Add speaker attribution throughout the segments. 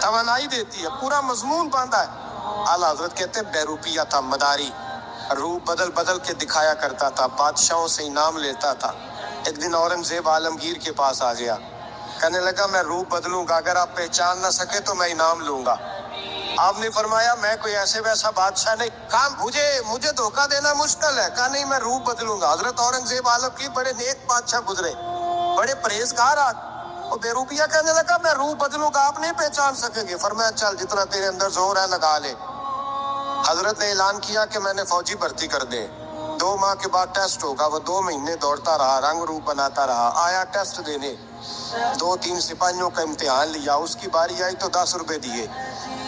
Speaker 1: توانائی دیتی ہے، پورا مضمون باندھا ہے۔ اعلیٰ حضرت کہتے ہیں بہروپیہ تھا، مداری، روپ بدل بدل کے دکھایا کرتا تھا، بادشاہوں سے انعام لیتا تھا۔ ایک دن اورنگزیب عالمگیر کے پاس آ گیا، کہنے لگا میں روپ بدلوں گا، اگر آپ پہچان نہ سکے تو میں انعام لوں گا۔ آپ نے فرمایا میں کوئی ایسے ویسا بادشاہ نہیں، کہا مجھے دھوکہ دینا مشکل ہے، کہا نہیں میں روپ بدلوں گا۔ حضرت اورنگزیب عالمگیر بڑے نیک بادشاہ گزرے، بڑے پرہیزگار آدمی، وہ بے روپیہ کہنے لگا میں روپ بدلوں گا، آپ نہیں پہچان سکیں گے۔ فرمایا چل جتنا تیرے اندر زور ہے لگا لے۔ حضرت نے اعلان کیا کہ میں نے فوجی بھرتی کر دے، 2 ماہ کے بعد ٹیسٹ ہوگا۔ وہ 2 مہینے دوڑتا رہا، رنگ روپ بناتا رہا، آیا ٹیسٹ دینے، 2-3 سپاہیوں کا امتحان لیا، اس کی باری آئی تو 10 روپے دیے،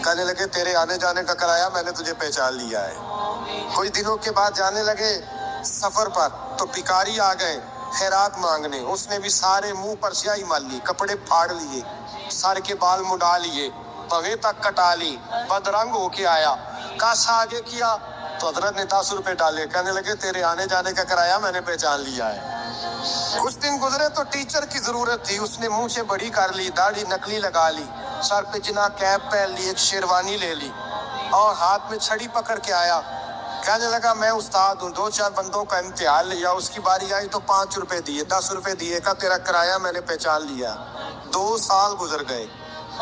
Speaker 1: کہنے لگے تیرے آنے جانے کا کرایہ میں نے تجھے پہچان لیا ہے۔ کچھ دنوں کے بعد جانے لگے سفر پر تو بھکاری آ گئے خیرات مانگنے، اس نے بھی سارے منہ پر سیاہی مال لی، کپڑے پھاڑ لیے، سر کے بال مڈا لیے، پگیں تک کٹا لی، بدرنگ ہو کے آیا، کاسا آگے کیا تو حضرت نے 10 روپے ڈالے، کہنے لگے تیرے آنے جانے کا کرایہ میں نے پہچان لیا ہے۔ کچھ دن گزرے تو ٹیچر کی ضرورت تھی، اس نے منہ سے بڑی کر لی، داڑھی نکلی لگا لی، سر پہ چنا کیپ پہن لی، ایک شیروانی لے لی اور ہاتھ میں چھڑی پکڑ کے آیا، کہنے لگا میں استاد ہوں، 2-4 بندوں کا امتحان لیا، اس کی باری آئی تو 5 روپے دیے، 10 روپے دیے، کہا تیرا کرایہ میں نے پہچان لیا۔ 2 سال گزر گئے،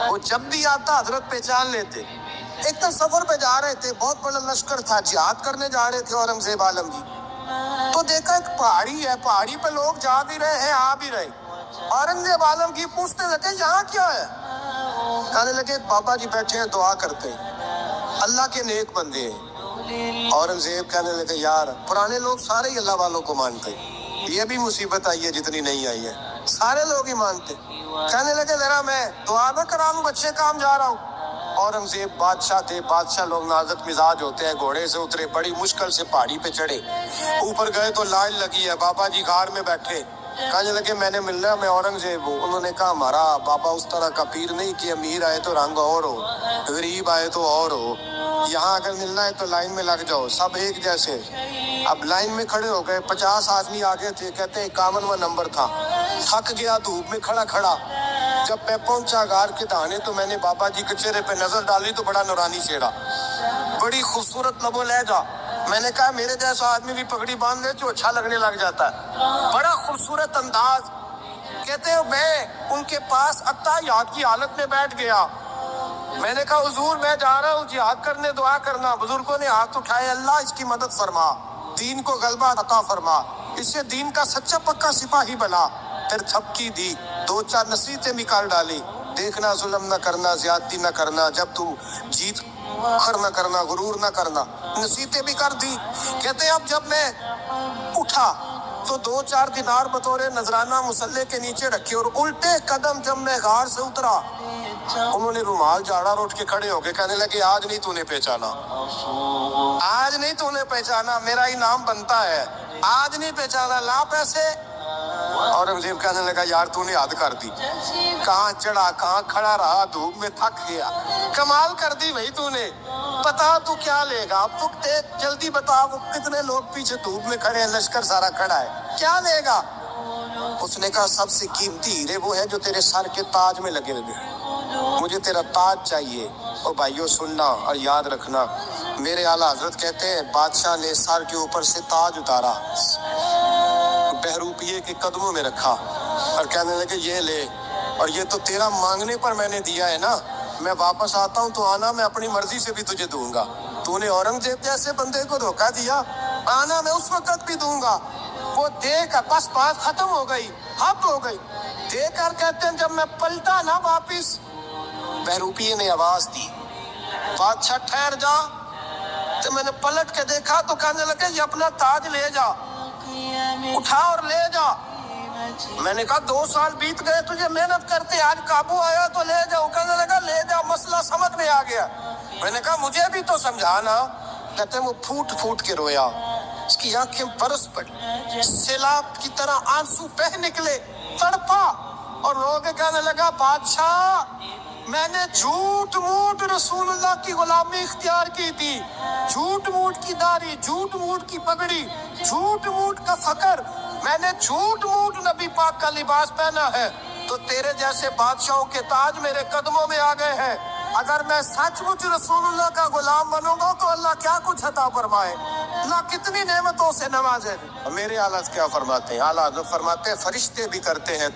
Speaker 1: وہ جب بھی آتا حضرت پہچان لیتے۔ ایک دن سفر پہ جا رہے تھے، بہت بڑا لشکر تھا، جہاد کرنے جا رہے تھے اورنگزیب عالمگیر، تو دیکھا ایک پہاڑی ہے، پہاڑی پہ لوگ جا بھی رہے ہیں آ بھی رہے۔ اورنگزیب عالمگیر پوچھنے لگے یہاں کیا ہے؟ کہنے لگے بابا جی بیٹھے ہیں دعا کرتے ہیں، اللہ کے نیک بندے ہیں۔ اورنگزیب کہنے لگے یار پرانے لوگ سارے ہی اللہ والوں کو مانتے، یہ بھی مصیبت آئی ہے جتنی نہیں آئی ہے، سارے لوگ ہی مانتے۔ کہنے لگے ذرا میں دعا نہ کرا لوں، بچے کام جا رہا ہوں۔ اورنگزیب بادشاہ تھے، بادشاہ لوگ نازک مزاج ہوتے ہیں، گھوڑے سے اترے، بڑی مشکل سے پہاڑی پہ چڑھے، اوپر گئے تو لائن لگی ہے، بابا جی غار میں بیٹھے، کہنے لگے میں نے ملنا، میں اورنگزیب ہوں۔ انہوں نے کہا ہمارا بابا اس طرح کا پیر نہیں کہ امیر آئے تو رنگ اور ہو، غریب آئے تو اور ہو، یہاں اگر ملنا ہے تو لائن میں لگ جاؤ، سب ایک جیسے۔ اب لائن میں کھڑے ہو گئے، 50 آدمی آگے تھے، کہتے ہیں 51واں نمبر تھا، تھک گیا دھوپ میں کھڑا کھڑا۔ جب میں پہنچا غار کے دہانے تو میں نے بابا جی کے چہرے پہ نظر ڈالی تو بڑا نورانی چہرہ، بڑی خوبصورت لب و لہجہ۔ میں نے کہا میرے جیسا آدمی بھی پگڑی باندھ لے تو اچھا لگنے لگ جاتا ہے، بڑا خوبصورت انداز۔ کہتے ہیں میں ان کے پاس اتحیات کی حالت میں بیٹھ گیا، میں نے کہا حضور میں جا رہا ہوں جہاد کرنے، دعا کرنا۔ بزرگوں نے ہاتھ اٹھائے، اللہ اس کی مدد فرما، دین کو غلبہ عطا فرما، اسے دین کا سچا پکا سپاہی بنا۔ پھر تھپکی دی، 2-4 نصیحتیں بھی کر ڈالی، دیکھنا ظلم نہ کرنا، زیادتی نہ کرنا، جب تو جیت فخر نہ کرنا، غرور نہ کرنا، نصیحتیں بھی کر دی۔ کہتے ہیں اب جب میں اٹھا تو 2-4 دینار بطور نذرانہ مسلح کے نیچے رکھے، اور الٹے قدم جب میں غار سے اترا انہوں نے رومال جھاڑا اور اٹھ کے کھڑے ہو کے کہنے لگے آج نہیں تو نے پہچانا، آج نہیں تو نے پہچانا، میرا انعام بنتا ہے، آج نہیں پہچانا، لا پیسے۔ اورنگزیب کہنے لگا یار تو نے حد کر دی، کہاں چڑھا کہاں کھڑا رہا، دھوپ میں تھک گیا، کمال کر دی بھائی تو نے، بتا تو کیا لے گا، اب تو جلدی بتا، وہ کتنے لوگ پیچھے دھوپ میں کھڑے ہیں، لشکر سارا کھڑا ہے، کیا لے گا؟ اس نے کہا سب سے قیمتی ہیرے وہ ہے جو تیرے سر کے تاج میں لگے ہوئے ہیں، مجھے تیرا تاج چاہیے۔ اور بھائیو سننا اور یاد رکھنا، میرے اعلیٰ حضرت کہتے ہیں بادشاہ نے سر کے اوپر سے تاج اتارا، بہروپیے کے قدموں میں رکھا اور کہنے لگے یہ لے، اور یہ تو تیرا مانگنے پر میں نے دیا ہے نا، میں واپس آتا ہوں تو آنا، میں اپنی مرضی سے بھی تجھے دوں گا، تو نے اورنگزیب جیسے بندے کو دھوکہ دیا، آنا میں اس وقت بھی دوں گا۔ وہ دے کر بس بات ختم ہو گئی، حد ہو گئی، دے کر کہتے ہیں جب میں پلٹا نا واپس، بہروپیے نے آواز دی بادشاہ ٹھہر جا، تو میں نے پلٹ کے دیکھا تو کہنے لگے یہ اپنا تاج لے جا، اٹھا اور لے جا۔ میں نے کہا 2 سال بیت گئے تجھے محنت کرتے، آج قابو آیا تو لے جاؤ، کہنے لگا لے جا، مسئلہ سمجھ میں آ گیا۔ میں نے کہا مجھے بھی تو سمجھانا، کہتے ہیں وہ پھوٹ پھوٹ کے رویا، اس کی آنکھیں برس پڑی، سیلاب کی طرح آنسو بہہ نکلے، تڑپا اور رو کے کہنے لگا بادشاہ میں نے جھوٹ موٹ رسول اللہ کی غلامی اختیار کی تھی، جھوٹ موٹ کی داڑھی، جھوٹ موٹ کی پگڑی، جھوٹ موٹ کا فقر، میں نے جھوٹ موٹ نبی پاک کا لباس پہنا ہے، تو تیرے جیسے بادشاہوں کے تاج میرے قدموں میں آ گئے ہیں، اگر میں سچ مچ رسول اللہ کا غلام بنوں گا تو اللہ کیا کچھ عطا فرمائے، اللہ کتنی نعمتوں سے نوازے۔ میرے اعلیٰ کیا فرماتے ہیں؟ اعلیٰ حضرت فرماتے ہیں فرشتے بھی کرتے ہیں